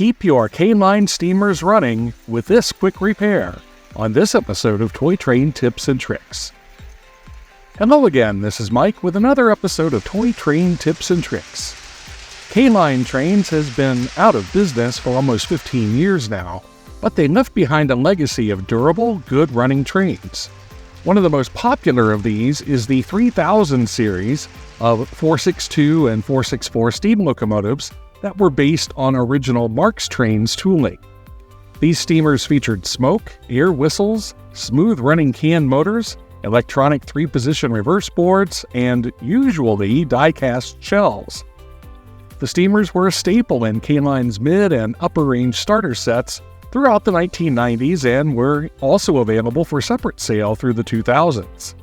keep your K-line steamers running with this quick repair on this episode of Toy Train Tips and Tricks. Hello again, this is Mike with another episode of Toy Train Tips and Tricks. K-line trains has been out of business for almost 15 years now, but they left behind a legacy of durable, good-running trains. One of the most popular of these is the 3000 series of 462 and 464 steam locomotives that were based on original Marx Trains tooling. These steamers featured smoke, air whistles, smooth-running can motors, electronic 3-position reverse boards, and usually diecast shells. The steamers were a staple in K-line's mid- and upper-range starter sets throughout the 1990s and were also available for separate sale through the 2000s.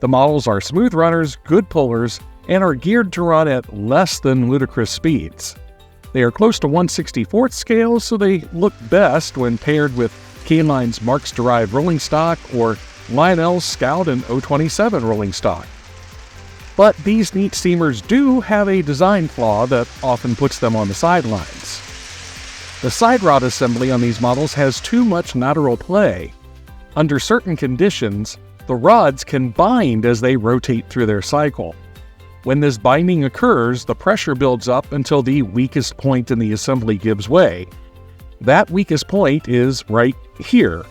The models are smooth runners, good pullers, and are geared to run at less-than-ludicrous speeds. They are close to 1/64th scale, so they look best when paired with K-line's Marx-derived rolling stock or Lionel's Scout and 027 rolling stock. But these neat steamers do have a design flaw that often puts them on the sidelines. The side rod assembly on these models has too much lateral play. Under certain conditions, the rods can bind as they rotate through their cycle. When this binding occurs, the pressure builds up until the weakest point in the assembly gives way. That weakest point is right here,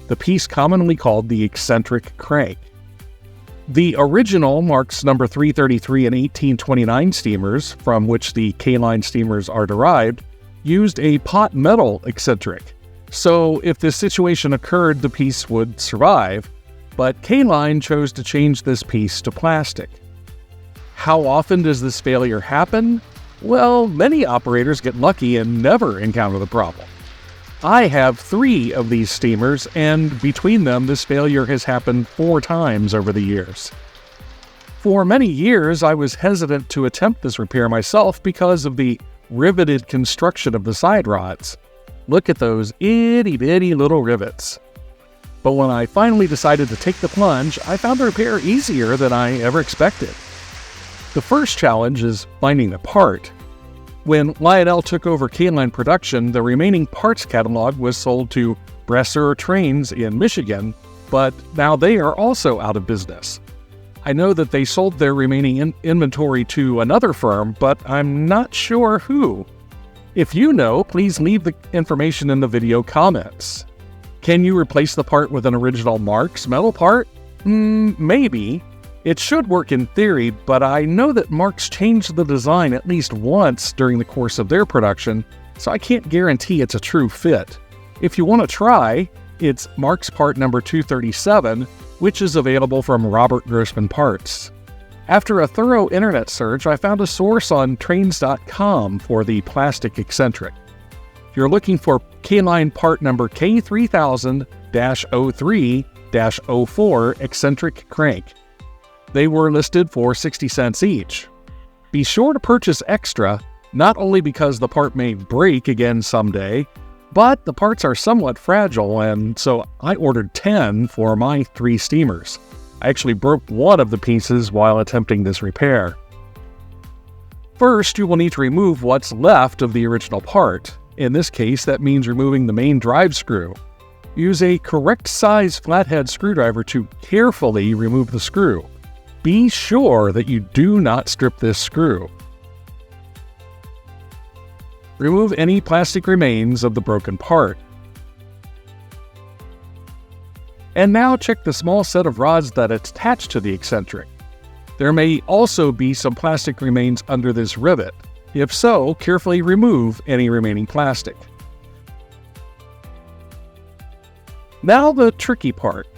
the piece commonly called the eccentric crank. The original Marx number 333 and 1829 steamers, from which the K-line steamers are derived, used a pot metal eccentric. So if this situation occurred, the piece would survive, but K-line chose to change this piece to plastic. How often does this failure happen? Well, many operators get lucky and never encounter the problem. I have 3 of these steamers, and between them, this failure has happened 4 times over the years. For many years, I was hesitant to attempt this repair myself because of the riveted construction of the side rods. Look at those itty-bitty little rivets. But when I finally decided to take the plunge, I found the repair easier than I ever expected. The first challenge is finding the part. When Lionel took over K-line production, the remaining parts catalog was sold to Marx Trains in Michigan, but now they are also out of business. I know that they sold their remaining inventory to another firm, but I'm not sure who. If you know, please leave the information in the video comments. Can you replace the part with an original Marx metal part? Maybe. It should work in theory, but I know that Marx changed the design at least once during the course of their production, so I can't guarantee it's a true fit. If you want to try, it's Marx part number 237, which is available from Robert Grossman Parts. After a thorough internet search, I found a source on trains.com for the plastic eccentric. If you're looking for K-line part number K3000-03-04 eccentric crank, they were listed for 60 cents each. Be sure to purchase extra, not only because the part may break again someday, but the parts are somewhat fragile, and so I ordered 10 for my 3 steamers. I actually broke one of the pieces while attempting this repair. First, you will need to remove what's left of the original part. In this case, that means removing the main drive screw. Use a correct size flathead screwdriver to carefully remove the screw. Be sure that you do not strip this screw. Remove any plastic remains of the broken part. And now check the small set of rods that attach to the eccentric. There may also be some plastic remains under this rivet. If so, carefully remove any remaining plastic. Now the tricky part.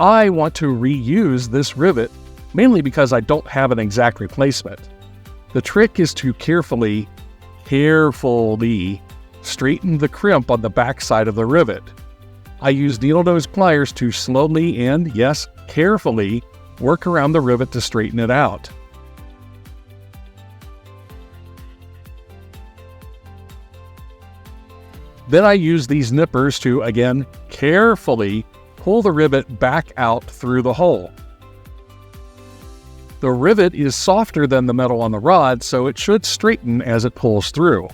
I want to reuse this rivet, mainly because I don't have an exact replacement. The trick is to carefully straighten the crimp on the back side of the rivet. I use needle nose pliers to slowly and, yes, carefully work around the rivet to straighten it out. Then I use these nippers to, again, carefully pull the rivet back out through the hole. The rivet is softer than the metal on the rod, so it should straighten as it pulls through.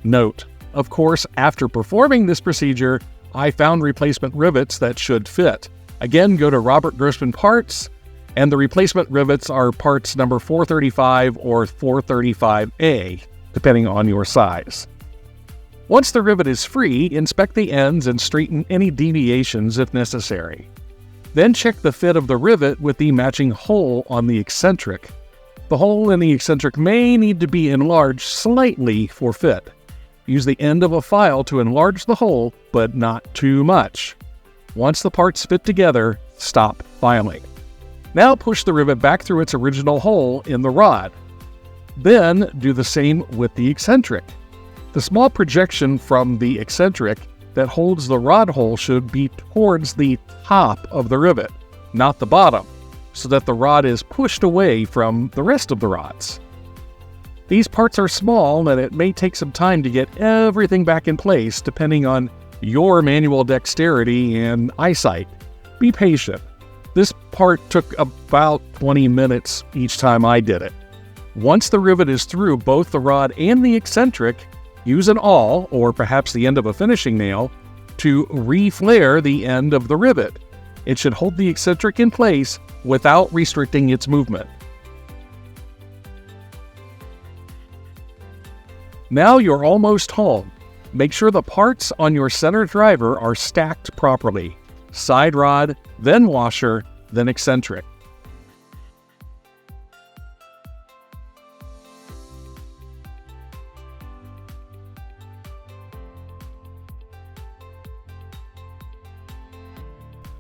Note: of course, after performing this procedure, I found replacement rivets that should fit. Again, go to Robert Grossman Parts, and the replacement rivets are parts number 435 or 435A, depending on your size. Once the rivet is free, inspect the ends and straighten any deviations if necessary. Then check the fit of the rivet with the matching hole on the eccentric. The hole in the eccentric may need to be enlarged slightly for fit. Use the end of a file to enlarge the hole, but not too much. Once the parts fit together, stop filing. Now push the rivet back through its original hole in the rod. Then do the same with the eccentric. The small projection from the eccentric that holds the rod hole should be towards the top of the rivet, not the bottom, so that the rod is pushed away from the rest of the rods. These parts are small and it may take some time to get everything back in place depending on your manual dexterity and eyesight. Be patient. This part took about 20 minutes each time I did it. Once the rivet is through both the rod and the eccentric, use an awl, or perhaps the end of a finishing nail, to re-flare the end of the rivet. It should hold the eccentric in place without restricting its movement. Now you're almost home. Make sure the parts on your center driver are stacked properly. Side rod, then washer, then eccentric.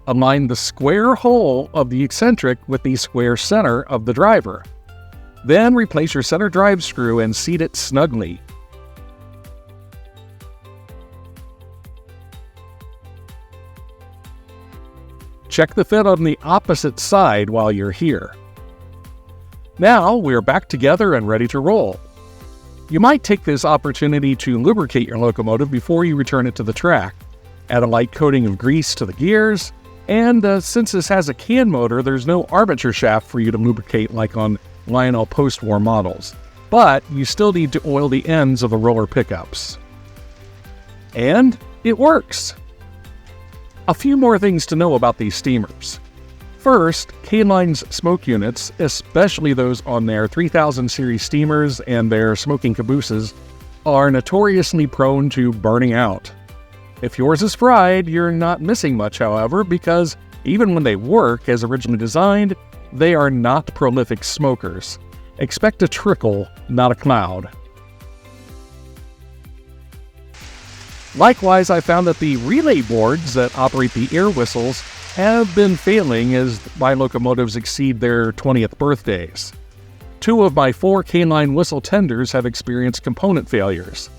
Align the square hole of the eccentric with the square center of the driver. Then replace your center drive screw and seat it snugly. Check the fit on the opposite side while you're here. Now we're back together and ready to roll. You might take this opportunity to lubricate your locomotive before you return it to the track. Add a light coating of grease to the gears, and since this has a can motor, there's no armature shaft for you to lubricate like on Lionel post-war models. But you still need to oil the ends of the roller pickups. And it works! A few more things to know about these steamers. First, K-Line's smoke units, especially those on their 3000 series steamers and their smoking cabooses, are notoriously prone to burning out. If yours is fried, you're not missing much, however, because even when they work as originally designed, they are not prolific smokers. Expect a trickle, not a cloud. Likewise, I found that the relay boards that operate the air whistles have been failing as my locomotives exceed their 20th birthdays. 2 of my 4 K-Line whistle tenders have experienced component failures.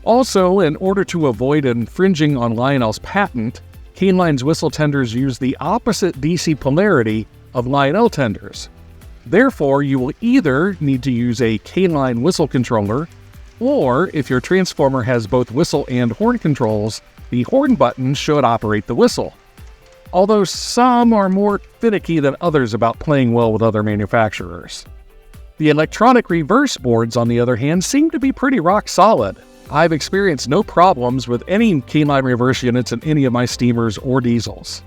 Also, in order to avoid infringing on Lionel's patent, K-Line's whistle tenders use the opposite DC polarity of Lionel tenders. Therefore, you will either need to use a K-Line whistle controller, or if your transformer has both whistle and horn controls, the horn button should operate the whistle. Although some are more finicky than others about playing well with other manufacturers. The electronic reverse boards, on the other hand, seem to be pretty rock solid. I've experienced no problems with any K-Line reverse units in any of my steamers or diesels.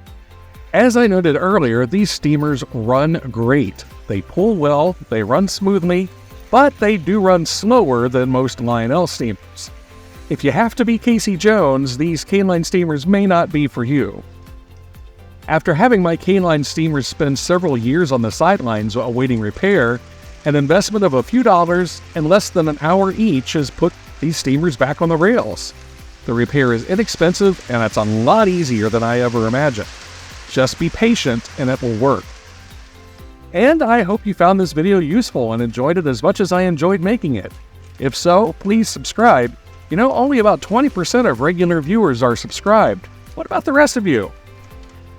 As I noted earlier, these steamers run great. They pull well, they run smoothly, but they do run slower than most Lionel steamers. If you have to be Casey Jones, these K-Line steamers may not be for you. After having my K-Line steamers spend several years on the sidelines awaiting repair, an investment of a few dollars and less than an hour each has put these steamers back on the rails. The repair is inexpensive and it's a lot easier than I ever imagined. Just be patient and it will work. And I hope you found this video useful and enjoyed it as much as I enjoyed making it. If so, please subscribe. You know, only about 20% of regular viewers are subscribed. What about the rest of you?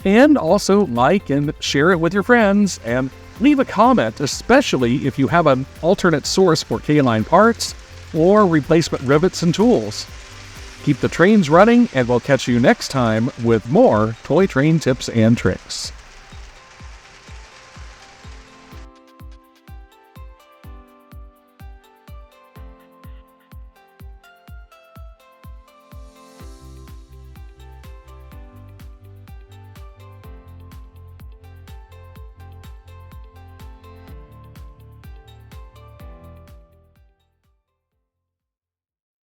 And also like and share it with your friends, and leave a comment, especially if you have an alternate source for K-Line parts or replacement rivets and tools. Keep the trains running, and we'll catch you next time with more toy train tips and tricks.